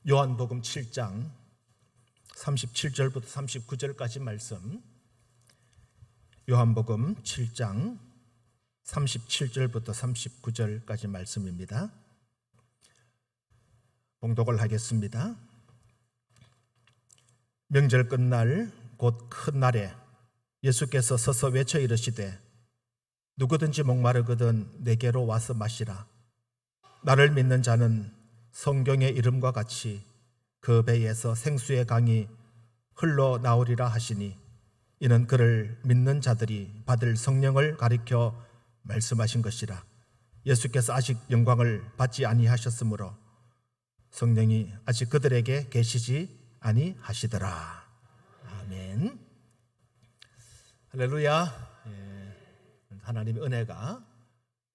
요한복음 7장 37절부터 39절까지 말씀, 요한복음 7장 37절부터 39절까지 말씀입니다. 봉독을 하겠습니다. 명절 끝날 곧 큰 날에 예수께서 서서 외쳐 이르시되 누구든지 목마르거든 내게로 와서 마시라. 나를 믿는 자는 성경의 이름과 같이 그 배에서 생수의 강이 흘러나오리라 하시니, 이는 그를 믿는 자들이 받을 성령을 가리켜 말씀하신 것이라. 예수께서 아직 영광을 받지 아니하셨으므로 성령이 아직 그들에게 계시지 아니하시더라. 아멘. 할렐루야. 하나님의 은혜가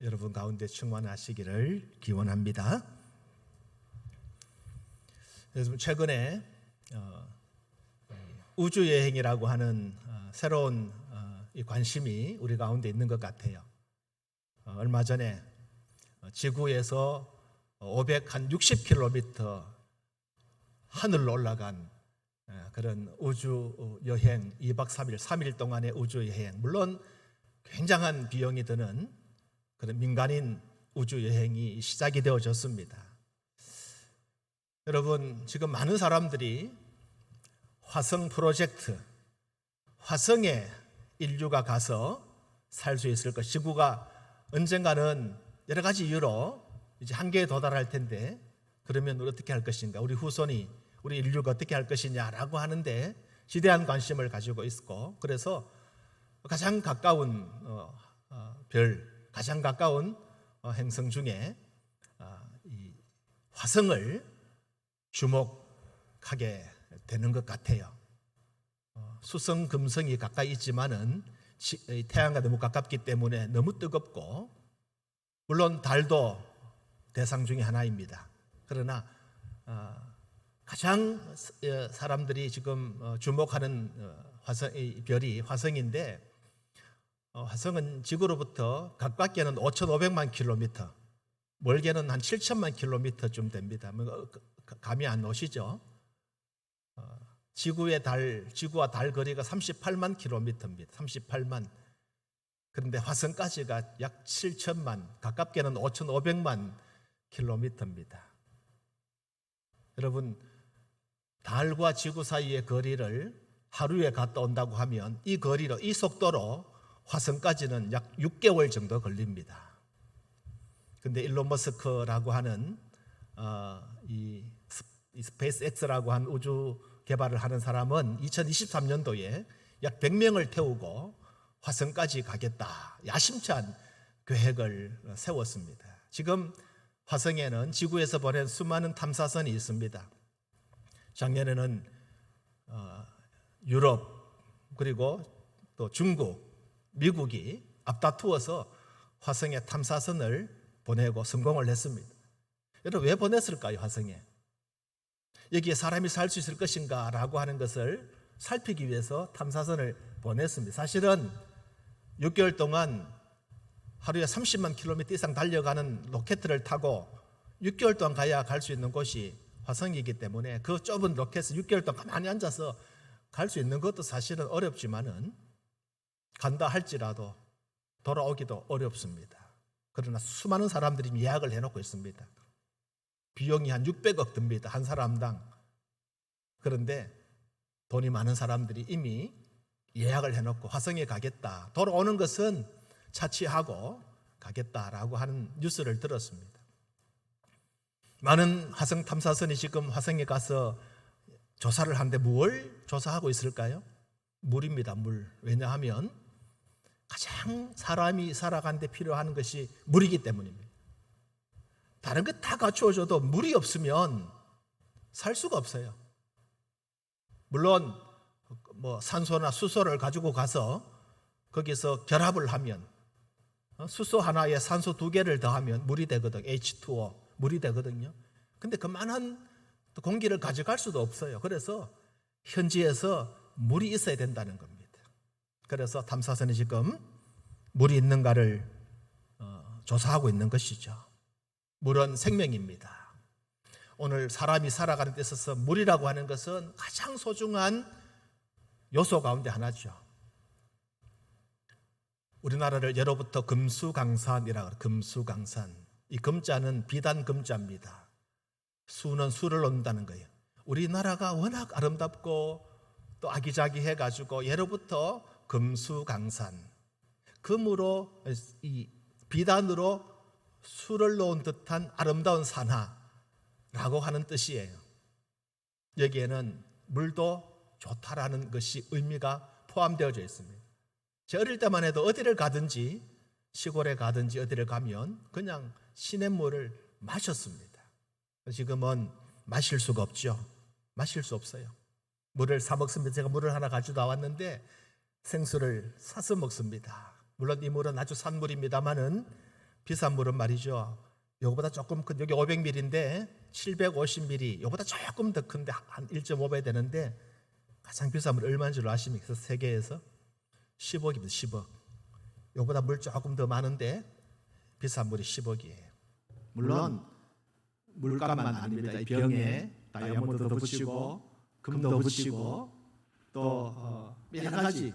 여러분 가운데 충만하시기를 기원합니다. 여러분, 최근에 우주여행이라고 하는 새로운 이 관심이 우리 가운데 있는 것 같아요. 얼마 전에 지구에서 560km 하늘로 올라간 그런 우주여행, 2박 3일, 3일 동안의 우주여행, 물론 굉장한 비용이 드는 그런 민간인 우주여행이 시작이 되어졌습니다. 여러분, 지금 많은 사람들이 화성 프로젝트, 화성에 인류가 가서 살 수 있을 것, 지구가 언젠가는 여러 가지 이유로 이제 한계에 도달할 텐데, 그러면 어떻게 할 것인가, 우리 후손이, 우리 인류가 어떻게 할 것이냐라고 하는데 지대한 관심을 가지고 있고, 그래서 가장 가까운 별, 가장 가까운 행성 중에 이 화성을 주목하게 되는 것 같아요. 수성, 금성이 가까이 있지만은 태양과 너무 가깝기 때문에 너무 뜨겁고, 물론 달도 대상 중에 하나입니다. 그러나 가장 사람들이 지금 주목하는 별이 화성인데, 화성은 지구로부터 가깝게는 5,500만 킬로미터, 멀게는 한 7천만 킬로미터쯤 됩니다. 감이 안 오시죠? 지구와 달 거리가 38만 킬로미터입니다. 38만. 그런데 화성까지가 약 7천만, 가깝게는 5,500만 킬로미터입니다. 여러분, 달과 지구 사이의 거리를 하루에 갔다 온다고 하면 이 거리로, 이 속도로 화성까지는 약 6개월 정도 걸립니다. 근데 일론 머스크라고 하는 이 스페이스X라고 한 우주 개발을 하는 사람은 2023년도에 약 100명을 태우고 화성까지 가겠다, 야심찬 계획을 세웠습니다. 지금 화성에는 지구에서 보낸 수많은 탐사선이 있습니다. 작년에는 유럽, 그리고 또 중국, 미국이 앞다투어서 화성에 탐사선을 보내고 성공을 했습니다. 여러분, 왜 보냈을까요? 화성에 여기에 사람이 살 수 있을 것인가 라고 하는 것을 살피기 위해서 탐사선을 보냈습니다. 사실은 6개월 동안 하루에 30만 킬로미터 이상 달려가는 로켓을 타고 6개월 동안 가야 갈 수 있는 곳이 화성이기 때문에 그 좁은 로켓을 6개월 동안 가만히 앉아서 갈 수 있는 것도 사실은 어렵지만은, 간다 할지라도 돌아오기도 어렵습니다. 그러나 수많은 사람들이 예약을 해놓고 있습니다. 비용이 한 600억 듭니다, 한 사람당. 그런데 돈이 많은 사람들이 이미 예약을 해놓고 화성에 가겠다, 돌아오는 것은 차치하고 가겠다라고 하는 뉴스를 들었습니다. 많은 화성 탐사선이 지금 화성에 가서 조사를 하는데 뭘 조사하고 있을까요? 물입니다, 물. 왜냐하면 가장 사람이 살아가는데 필요한 것이 물이기 때문입니다. 다른 것 다 갖추어줘도 물이 없으면 살 수가 없어요. 물론 산소나 수소를 가지고 가서 거기서 결합을 하면, 수소 하나에 산소 2개를 더하면 물이 되거든요. H2O, 물이 되거든요. 근데 그만한 공기를 가져갈 수도 없어요. 그래서 현지에서 물이 있어야 된다는 겁니다. 그래서 탐사선이 지금 물이 있는가를 조사하고 있는 것이죠. 물은 생명입니다. 오늘 사람이 살아가는 데 있어서 물이라고 하는 것은 가장 소중한 요소 가운데 하나죠. 우리나라를 예로부터 금수강산이라고 해요. 금수강산. 이 금자는 비단 금자입니다. 수는 수를 놓는다는 거예요. 우리나라가 워낙 아름답고 또 아기자기해가지고 예로부터 금수강산, 금으로 이 비단으로 수를 놓은 듯한 아름다운 산하라고 하는 뜻이에요. 여기에는 물도 좋다라는 것이 의미가 포함되어져 있습니다. 제 어릴 때만 해도 어디를 가든지 시골에 가든지 어디를 가면 그냥 시냇물을 마셨습니다. 지금은 마실 수가 없죠. 마실 수 없어요. 물을 사 먹습니다. 제가 물을 하나 가지고 나왔는데 생수를 사서 먹습니다. 물론 이 물은 아주 산 물입니다만은 비싼 물은 말이죠. 요거보다 조금 큰, 여기 500ml인데 750ml, 요거보다 조금 더 큰데 한 1.5배 되는데 가장 비싼 물 얼마인 줄 아십니까? 세계에서 10억입니다. 10억. 요거보다 물 조금 더 많은데 비싼 물이 10억이에요. 물론 물값만 아닙니다. 이 병에 다이아몬드도 붙이고 금도 붙이고 또 여러 가지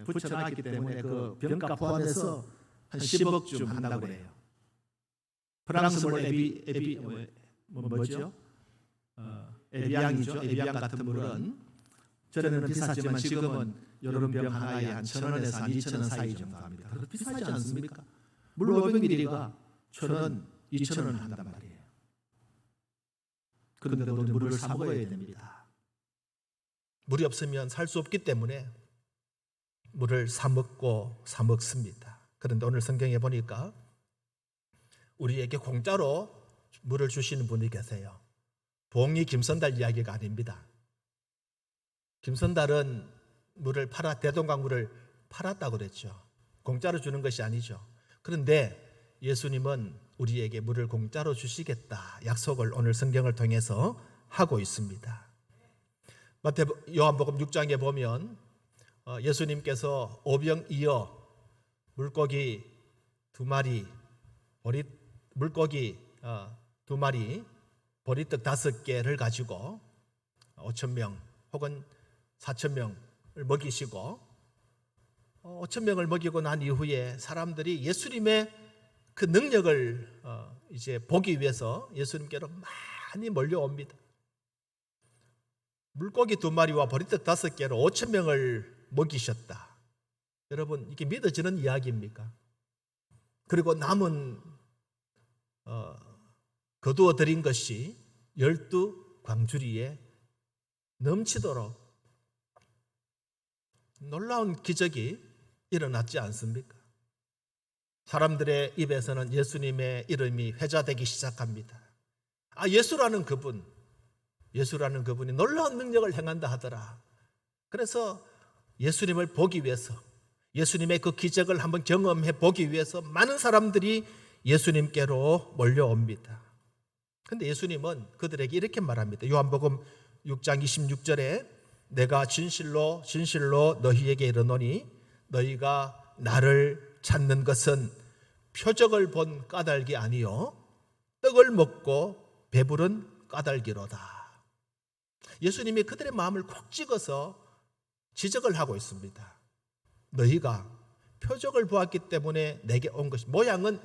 붙여놨기 때문에 그 병값 포함해서 한 10억쯤 한다고 그래요. 프랑스 물 뭐죠? 에비앙이죠. 에비앙 같은 물은 전에는 비쌌지만 지금은 여름 병 하나에 한 1,000원에서 한 2,000원 사이 정도 합니다. 그래도 비싸지 않습니까? 물 500ml가 1,000원, 2,000원 한단 말이에요. 그런데 우리 물을 사 먹어야 됩니다. 물이 없으면 살 수 없기 때문에 물을 사 먹습니다. 그런데 오늘 성경에 보니까 우리에게 공짜로 물을 주시는 분이 계세요. 봉이 김선달 이야기가 아닙니다. 김선달은 물을 대동강물을 팔았다고 그랬죠. 공짜로 주는 것이 아니죠. 그런데 예수님은 우리에게 물을 공짜로 주시겠다 약속을 오늘 성경을 통해서 하고 있습니다. 요한복음 6장에 보면 예수님께서 오병이어 물고기 2마리, 물고기 2마리, 보리떡 5개를 가지고 5,000명 혹은 4,000명을 먹이시고 5,000명을 먹이고 난 이후에 사람들이 예수님의 그 능력을 이제 보기 위해서 예수님께로 많이 몰려옵니다. 물고기 2마리와 보리떡 5개로 5,000명을 먹이셨다. 여러분, 이게 믿어지는 이야기입니까? 그리고 남은 거두어 드린 것이 12광주리에 넘치도록 놀라운 기적이 일어났지 않습니까? 사람들의 입에서는 예수님의 이름이 회자되기 시작합니다. 예수라는 그분이 놀라운 능력을 행한다 하더라. 그래서 예수님을 보기 위해서, 예수님의 그 기적을 한번 경험해 보기 위해서 많은 사람들이 예수님께로 몰려옵니다. 그런데 예수님은 그들에게 이렇게 말합니다. 요한복음 6장 26절에 내가 진실로 진실로 너희에게 이르노니 너희가 나를 찾는 것은 표적을 본 까닭이 아니요 떡을 먹고 배부른 까닭이로다. 예수님이 그들의 마음을 콕 찍어서 지적을 하고 있습니다. 너희가 표적을 보았기 때문에 내게 온 것이, 모양은